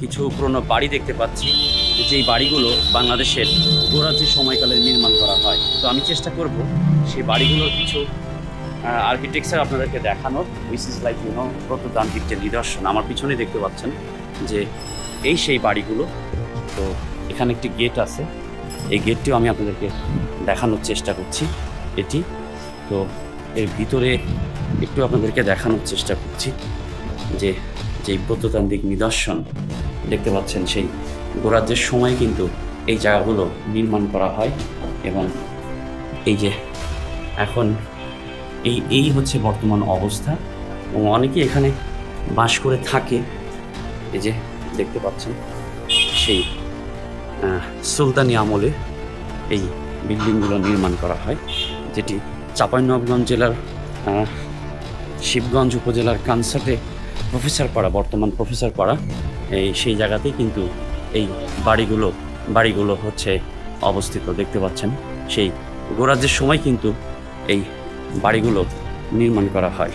কিছু পুরনো বাড়ি দেখতে পাচ্ছি, যেই বাড়িগুলো বাংলাদেশের গোরাজ্যের সময়কালে নির্মাণ করা হয়। তো আমি চেষ্টা করব সেই বাড়িগুলোর কিছু আর্কিটেকচার আপনাদেরকে দেখানোর, উইচ ইজ লাইক প্রত্নতান্ত্রিক যে নিদর্শন। আমার পিছনে দেখতে পাচ্ছেন যে এই সেই বাড়িগুলো। তো এখানে একটি গেট আছে, এই গেটটিও আমি আপনাদেরকে দেখানোর চেষ্টা করছি। এটি তো এর ভিতরে একটু আপনাদেরকে দেখানোর চেষ্টা করছি যে যেই প্রত্নতান্ত্রিক নিদর্শন দেখতে পাচ্ছেন, সেই গোরাজ্যের সময় কিন্তু এই জায়গাগুলো নির্মাণ করা হয়। এবং এই যে এখন এই হচ্ছে বর্তমান অবস্থা, এবং অনেকেই এখানে বাস করে থাকে। এই যে দেখতে পাচ্ছেন সেই সুলতানি আমলে এই বিল্ডিংগুলো নির্মাণ করা হয়, যেটি চাঁপাইনবাবগঞ্জ জেলার শিবগঞ্জ উপজেলার কানসাটে প্রফেসর পাড়া, বর্তমান প্রফেসর পাড়া, সেই জায়গাতেই কিন্তু এই বাড়িগুলো হচ্ছে অবস্থিত। দেখতে পাচ্ছেন সেই গোরাজ্যের সময় কিন্তু এই বাড়িগুলো নির্মাণ করা হয়।